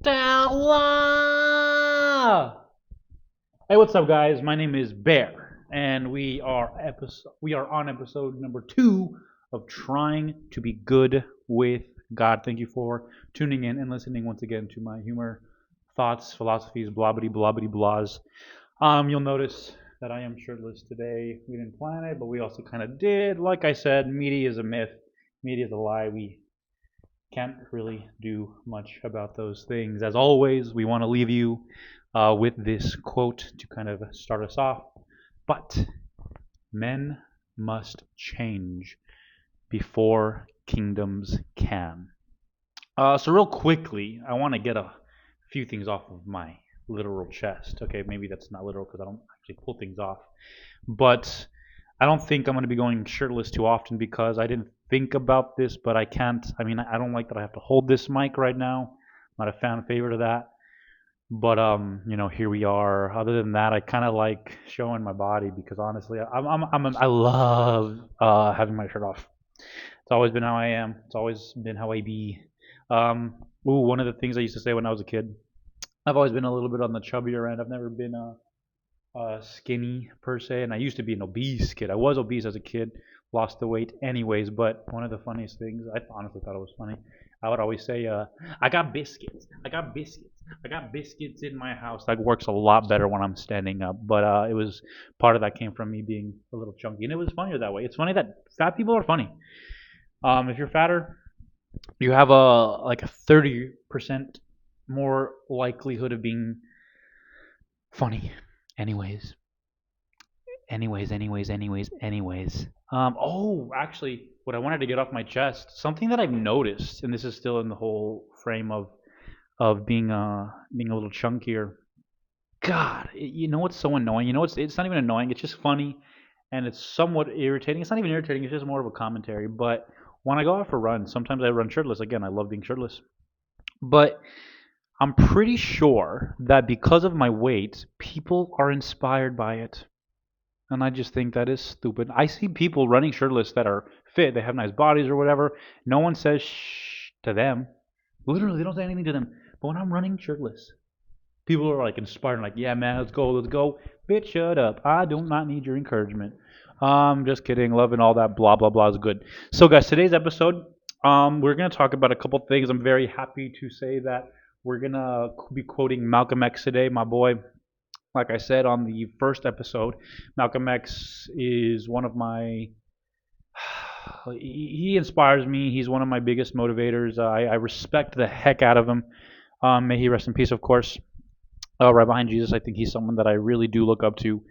Stella! Hey, what's up, guys? My name is Bear, and we are on episode number 2 of trying to be good with God. Thank you for tuning in and listening once again to my humor, thoughts, philosophies, blobbity blobbity blahs. You'll notice that I am shirtless today. We didn't plan it, but we also kind of did. Like I said, media is a myth. Media is a lie. We can't really do much about those things. As always, we want to leave you with this quote to kind of start us off. But men must change before kingdoms can. So, real quickly, I want to get a few things off of my literal chest. Okay, maybe that's not literal because I don't actually pull things off. But I don't think I'm going to be going shirtless too often because I didn't think about this, but I can't. I mean, I don't like that I have to hold this mic right now. I'm not a fan favorite of that. But here we are. Other than that, I kind of like showing my body because honestly, I love having my shirt off. It's always been how I am. It's always been how I be. One of the things I used to say when I was a kid. I've always been a little bit on the chubbier end. I've never been skinny per se, and I used to be an obese kid. I was obese as a kid, lost the weight anyways. But one of the funniest things, I honestly thought it was funny. I would always say, "I got biscuits. I got biscuits. I got biscuits in my house." That works a lot better when I'm standing up. But it was part of that came from me being a little chunky, and it was funnier that way. It's funny that fat people are funny. If you're fatter, you have a 30% more likelihood of being funny. Anyways, anyways. Actually, what I wanted to get off my chest, something that I've noticed, and this is still in the whole frame of being a little chunkier. God, you know what's so annoying? You know it's not even annoying. It's just funny, and it's somewhat irritating. It's not even irritating. It's just more of a commentary. But when I go out for runs, sometimes I run shirtless. Again, I love being shirtless. But I'm pretty sure that because of my weight, people are inspired by it. And I just think that is stupid. I see people running shirtless that are fit, they have nice bodies or whatever. No one says shh to them. Literally, they don't say anything to them. But when I'm running shirtless, people are like inspired, like, yeah, man, let's go, let's go. Bitch, shut up. I do not need your encouragement. Just kidding. Loving all that blah, blah, blah is good. So, guys, today's episode, we're going to talk about a couple things. I'm very happy to say that we're going to be quoting Malcolm X today, my boy. Like I said on the first episode, Malcolm X is one of my. He inspires me. He's one of my biggest motivators. I respect the heck out of him. May he rest in peace, of course. Right behind Jesus, I think he's someone that I really do look up to,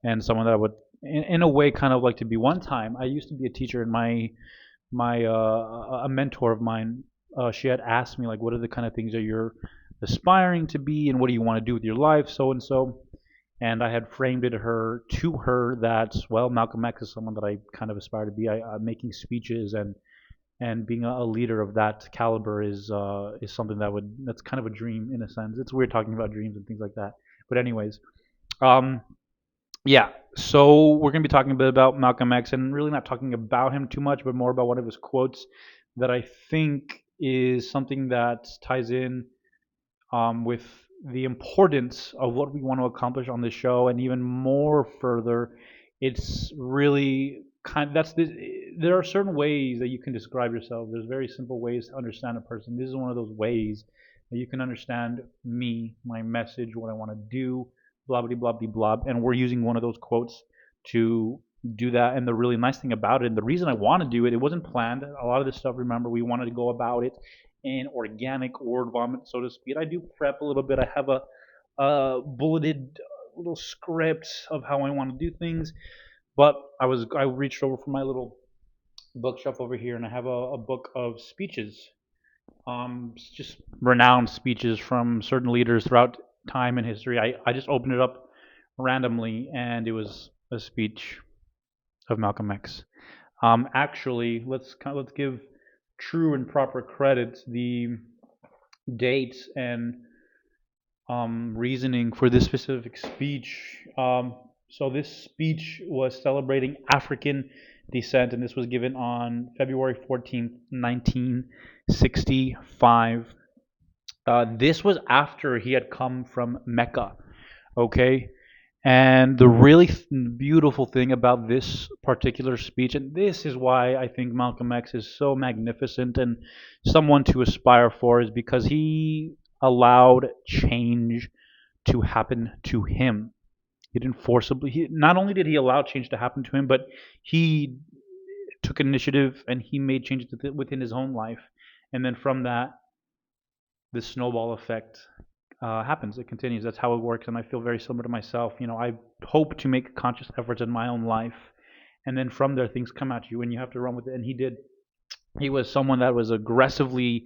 and someone that I would, in a way, kind of like to be. One time, I used to be a teacher, and my a mentor of mine, she had asked me like, what are the kind of things that you're aspiring to be, and what do you want to do with your life, so and so. And I had framed it to her that, well, Malcolm X is someone that I kind of aspire to be. I'm making speeches and being a leader of that caliber is something that's kind of a dream in a sense. It's weird talking about dreams and things like that. But anyways, um, yeah. So we're gonna be talking a bit about Malcolm X and really not talking about him too much, but more about one of his quotes that I think is something that ties in with the importance of what we want to accomplish on this show, and even more further, it's really there are certain ways that you can describe yourself. There's very simple ways to understand a person. This is one of those ways that you can understand me, my message, what I want to do, blah blah blah blah blah. And we're using one of those quotes to do that. And the really nice thing about it, and the reason I want to do it, it wasn't planned. A lot of this stuff, remember, we wanted to go about it in organic word vomit, so to speak. I do prep a little bit. I have a bulleted little script of how I want to do things. But I reached over for my little bookshelf over here, and I have a book of speeches, just renowned speeches from certain leaders throughout time and history. I just opened it up randomly, and it was a speech of Malcolm X. Actually, let's give true and proper credit the dates and reasoning for this specific speech. So this speech was celebrating African descent, and this was given on February 14th, 1965. This was after he had come from Mecca. Okay, and the really beautiful thing about this particular speech, and this is why I think Malcolm X is so magnificent and someone to aspire for, is because he allowed change to happen to him. He didn't forcibly. Not only did he allow change to happen to him, but he took initiative and he made changes within his own life. And then from that, the snowball effect happens. It continues. That's how it works. And I feel very similar to myself. I hope to make conscious efforts in my own life, and then from there things come at you, and you have to run with it. And he did. He was someone that was aggressively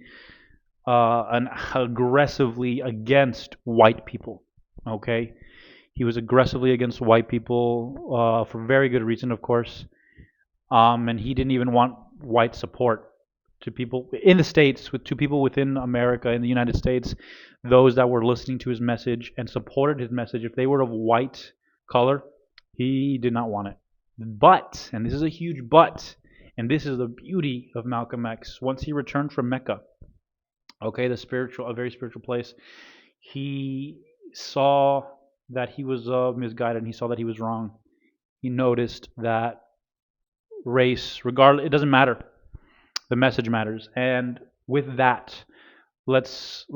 against white people. Okay, he was aggressively against white people for very good reason, of course. And he didn't even want white support to people in the States, to people within America, in the United States, those that were listening to his message and supported his message. If they were of white color, he did not want it. But, and this is a huge but, and this is the beauty of Malcolm X. Once he returned from Mecca, okay, a very spiritual place, he saw that he was misguided, and he saw that he was wrong. He noticed that race, regardless, it doesn't matter. The message matters. And with that, let's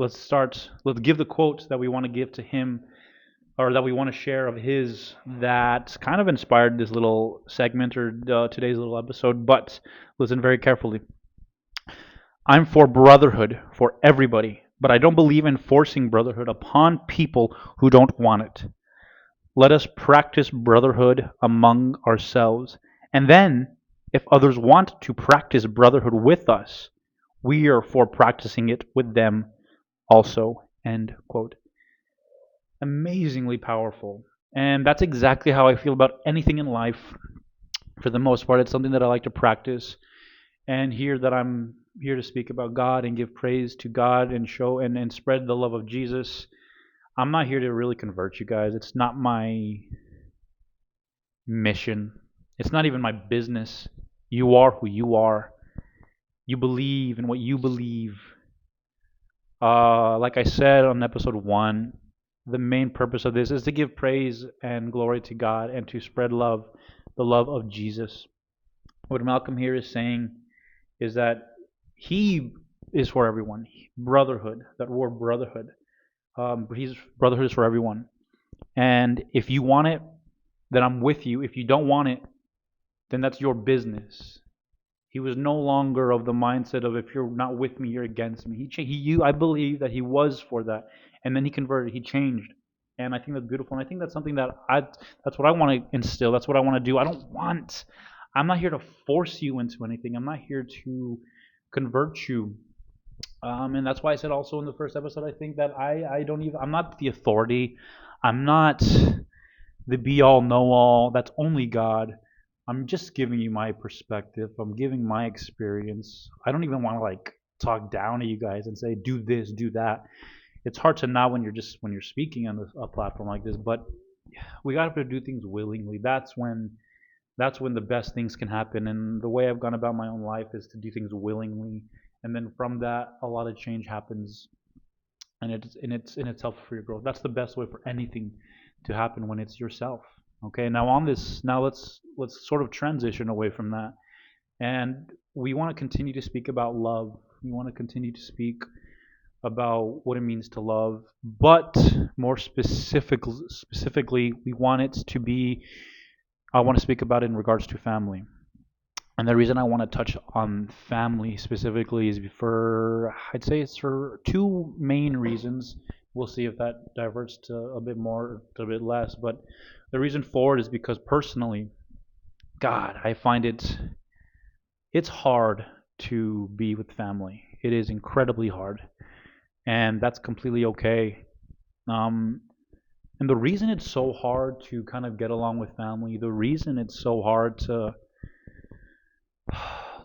give the quote that we want to give to him, or that we want to share of his, that kind of inspired this little segment, or today's little episode. But listen very carefully. I'm for brotherhood for everybody, but I don't believe in forcing brotherhood upon people who don't want it. Let us practice brotherhood among ourselves, and then, if others want to practice brotherhood with us, we are for practicing it with them also. End quote. Amazingly powerful. And that's exactly how I feel about anything in life. For the most part, it's something that I like to practice. And here that I'm here to speak about God and give praise to God and show and spread the love of Jesus. I'm not here to really convert you guys. It's not my mission. It's not even my business. You are who you are. You believe in what you believe. Like I said on episode 1, the main purpose of this is to give praise and glory to God and to spread love, the love of Jesus. What Malcolm here is saying is that he is for everyone. Brotherhood, that word brotherhood. Brotherhood is for everyone. And if you want it, then I'm with you. If you don't want it, then that's your business. He was no longer of the mindset of, if you're not with me, you're against me. I believe that he was for that, and then he converted. He changed, and I think that's beautiful. And I think that's something that's what I want to instill. That's what I want to do. I'm not here to force you into anything. I'm not here to convert you. And that's why I said also in the first episode, I think that I'm not the authority. I'm not the be all know all. That's only God. I'm just giving you my perspective. I'm giving my experience. I don't even want to talk down to you guys and say do this, do that. It's hard to not when you're speaking on a platform like this, but we got to do things willingly. That's when the best things can happen. And the way I've gone about my own life is to do things willingly, and then from that, a lot of change happens, and it's in itself for your growth. That's the best way for anything to happen, when it's yourself. Okay, now let's sort of transition away from that, and we want to continue to speak about love. We want to continue to speak about what it means to love, but more specifically, we want it to be. I want to speak about it in regards to family. And the reason I want to touch on family specifically is I'd say it's for two main reasons. We'll see if that diverts to a bit more, to a bit less. But the reason for it is because personally, God, I find it's hard to be with family. It is incredibly hard, and that's completely okay. Um, and the reason it's so hard to kind of get along with family, the reason it's so hard to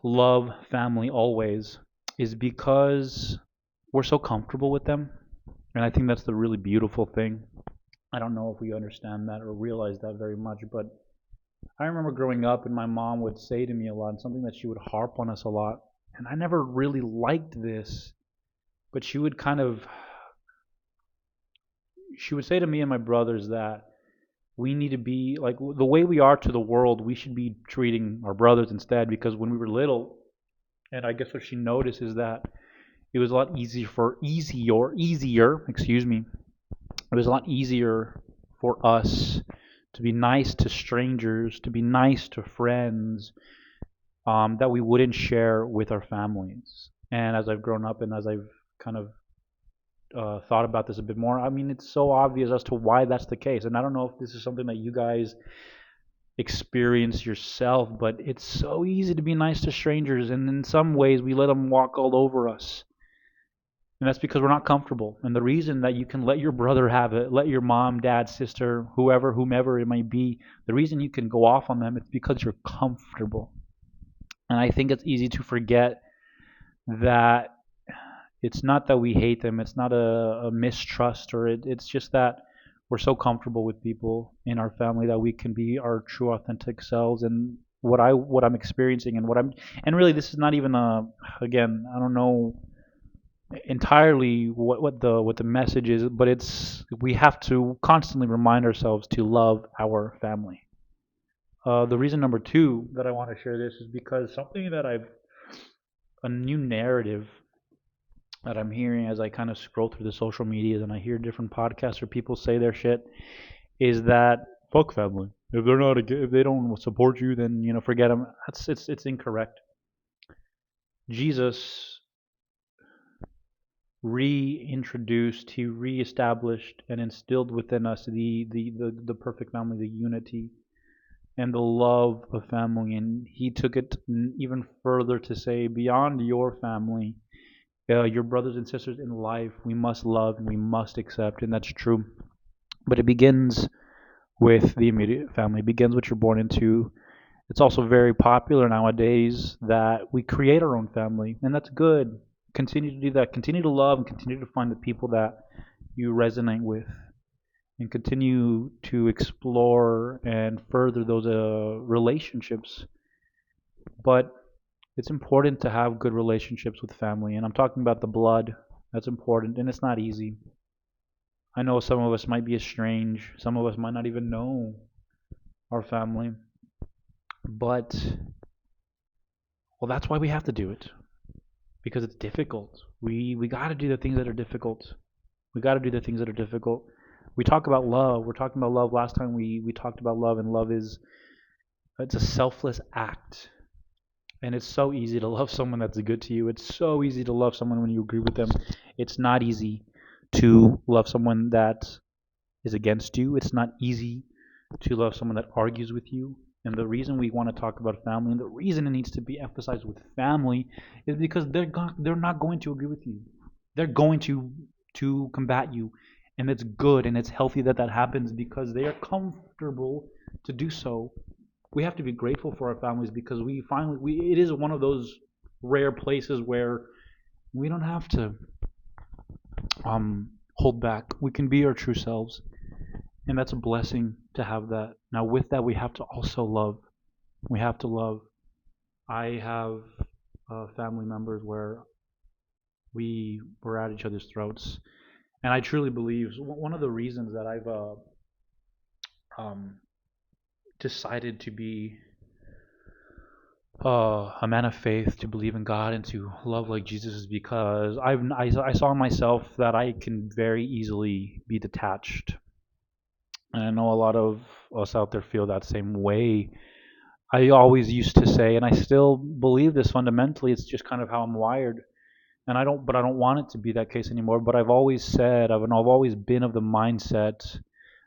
love family always, is because we're so comfortable with them. And I think that's the really beautiful thing. I don't know if we understand that or realize that very much, but I remember growing up and my mom would say to me a lot, and something that she would harp on us a lot, and I never really liked this, but she would kind of she would say to me and my brothers that we need to be like the way we are to the world, we should be treating our brothers instead. Because when we were little, and I guess what she noticed is that it was a lot excuse me, it was a lot easier for us to be nice to strangers, to be nice to friends, that we wouldn't share with our families. And as I've grown up and as I've kind of thought about this a bit more, I mean, it's so obvious as to why that's the case. And I don't know if this is something that you guys experience yourself, but it's so easy to be nice to strangers, and in some ways, we let them walk all over us. And that's because we're not comfortable. And the reason that you can let your brother have it, let your mom, dad, sister, whoever, whomever it might be, the reason you can go off on them is because you're comfortable. And I think it's easy to forget that it's not that we hate them, it's not a mistrust, or it's just that we're so comfortable with people in our family that we can be our true authentic selves. And what I'm experiencing and and really this is not even a, again, I don't know entirely what the message is, but it's we have to constantly remind ourselves to love our family. The reason number two that I want to share this is because something that I've a new narrative that I'm hearing as I kind of scroll through the social medias and I hear different podcasts or people say their shit is that fuck family. If they're not if they don't support you, then forget them. It's incorrect. Jesus reintroduced, he reestablished and instilled within us the perfect family, the unity and the love of family, and he took it even further to say beyond your family, your brothers and sisters in life, we must love and we must accept, and that's true. But it begins with the immediate family. It begins what you're born into. It's also very popular nowadays that we create our own family, and that's good. Continue to do that. Continue to love and continue to find the people that you resonate with, and continue to explore and further those relationships. But it's important to have good relationships with family, and I'm talking about the blood. That's important, and it's not easy. I know some of us might be estranged, some of us might not even know our family, but well, that's why we have to do it because it's difficult. We got to do the things that are difficult. We got to do the things that are difficult. We talk about love. We're talking about love. Last time we talked about love, and love is it's a selfless act. And it's so easy to love someone that's good to you. It's so easy to love someone when you agree with them. It's not easy to love someone that is against you. It's not easy to love someone that argues with you. And the reason we want to talk about family, and the reason it needs to be emphasized with family, is because they're not going to agree with you. They're going to combat you, and it's good and it's healthy that that happens because they are comfortable to do so. We have to be grateful for our families because it is one of those rare places where we don't have to hold back. We can be our true selves, and that's a blessing to have that. Now, with that, we have to also love. We have to love. I have family members where we were at each other's throats, and I truly believe one of the reasons that I've um, decided to be a man of faith, to believe in God, and to love like Jesus is because I saw myself that I can very easily be detached. And I know a lot of us out there feel that same way. I always used to say, and I still believe this fundamentally, it's just kind of how I'm wired. But I don't want it to be that case anymore. But I've always said, I've always been of the mindset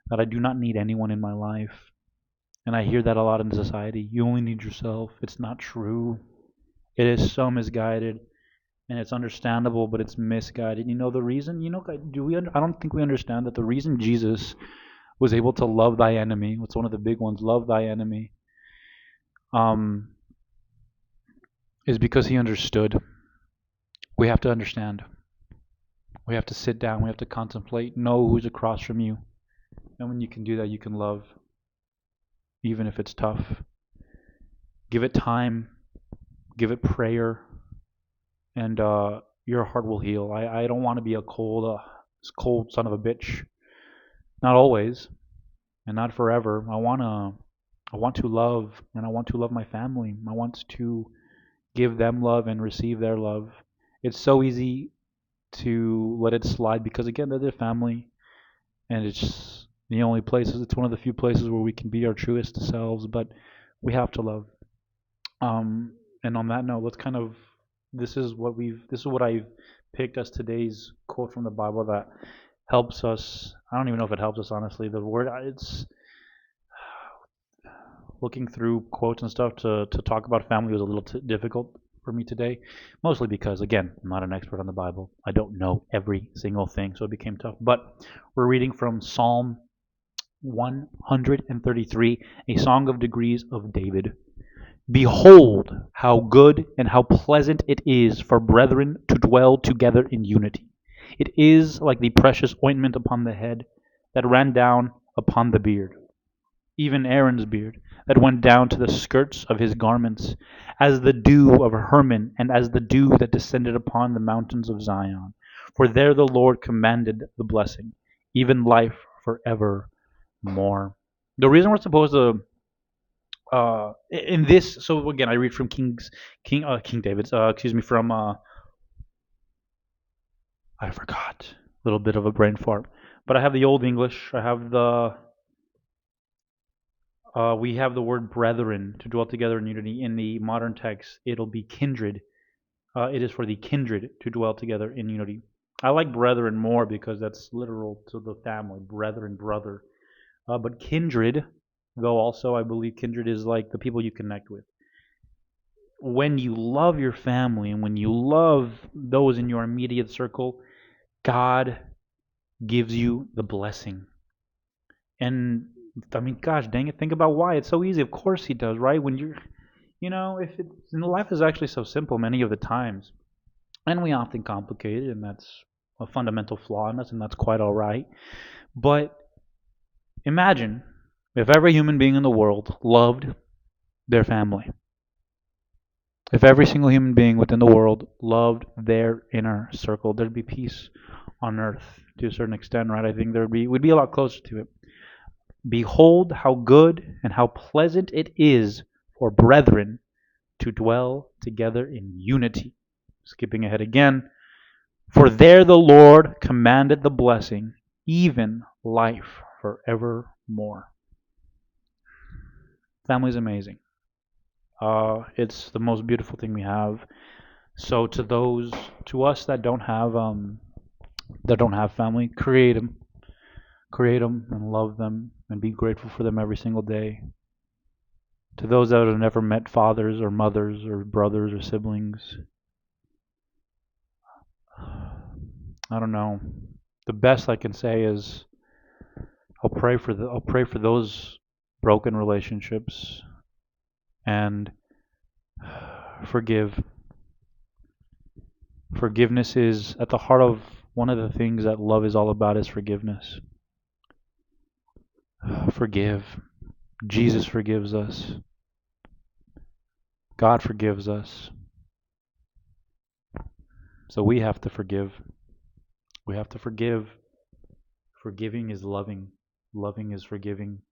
that I do not need anyone in my life. And I hear that a lot in society. You only need yourself. It's not true. It is so misguided, and it's understandable, but it's misguided. You know the reason? Do we? I don't think we understand that the reason Jesus was able to love thy enemy. What's one of the big ones? Love thy enemy. Um, is because he understood. We have to understand. We have to sit down. We have to contemplate. Know who's across from you, and when you can do that, you can love, even if it's tough. Give it time. Give it prayer, and your heart will heal. I don't want to be a cold son of a bitch Not always, and not forever. I want to love, and I want to love my family. I want to give them love and receive their love. It's so easy to let it slide because again, they're their family, and it's the only places. It's one of the few places where we can be our truest selves. But we have to love. And on that note, let's kind of this is what I've picked as today's quote from the Bible that helps us. I don't even know if it helps us honestly. The word it's looking through quotes and stuff to talk about family was a little difficult for me today, mostly because again, I'm not an expert on the Bible. I don't know every single thing, so it became tough. But we're reading from Psalm 133, a song of degrees of David. Behold, how good and how pleasant it is for brethren to dwell together in unity. It is like the precious ointment upon the head that ran down upon the beard, even Aaron's beard, that went down to the skirts of his garments, as the dew of Hermon, and as the dew that descended upon the mountains of Zion. For there the Lord commanded the blessing, even life forevermore. The reason we're supposed to in this, so again, I read from King David's, excuse me, from I forgot, a little bit of a brain fart, but I have the Old English. I have the we have the word brethren to dwell together in unity. In the modern text, it'll be kindred. It is for the kindred to dwell together in unity. I like brethren more because that's literal to the family, brethren, brother. But kindred, though also I believe kindred is like the people you connect with. When you love your family and when you love those in your immediate circle, God gives you the blessing. And I mean, gosh dang it, think about why. It's so easy. Of course He does, right? When you're, if it's, and life is actually so simple many of the times. And we often complicate it, and that's a fundamental flaw in us, and that's quite all right. But imagine if every human being in the world loved their family. If every single human being within the world loved their inner circle, there'd be peace on earth to a certain extent, right? I think we'd be a lot closer to it. Behold how good and how pleasant it is for brethren to dwell together in unity. Skipping ahead again. For there the Lord commanded the blessing, even life forevermore. Family's amazing. It's the most beautiful thing we have. So to us that don't have family, create them, and love them, and be grateful for them every single day. To those that have never met fathers or mothers or brothers or siblings, I don't know. The best I can say is I'll pray for those broken relationships and forgive. Forgiveness is at the heart of one of the things that love is all about is forgiveness. Forgive. Jesus forgives us. God forgives us. So we have to forgive. We have to forgive. Forgiving is loving. Loving is forgiving.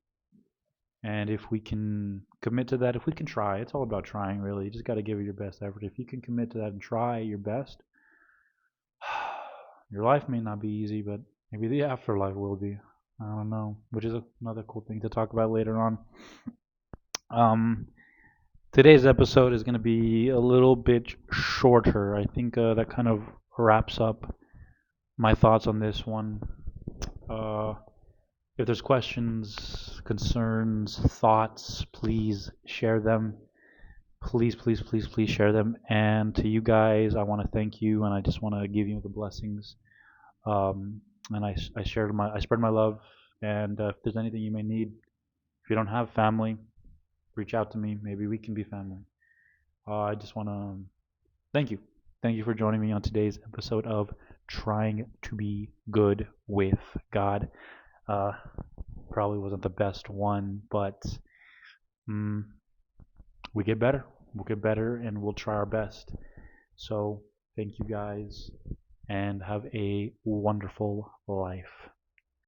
And if we can commit to that, if we can try, it's all about trying, really. You just got to give it your best effort. If you can commit to that and try your best, your life may not be easy, but maybe the afterlife will be. I don't know, which is another cool thing to talk about later on. Today's episode is going to be a little bit shorter. I think that kind of wraps up my thoughts on this one. Uh, if there's questions, concerns, thoughts, please share them. Please, please, please, please share them. And to you guys, I want to thank you, and I just want to give you the blessings. And I spread my love. And if there's anything you may need, if you don't have family, reach out to me. Maybe we can be family. I just want to thank you. Thank you for joining me on today's episode of Trying to Be Good with God. Probably wasn't the best one, but we get better. We'll get better and we'll try our best. So, thank you guys and have a wonderful life.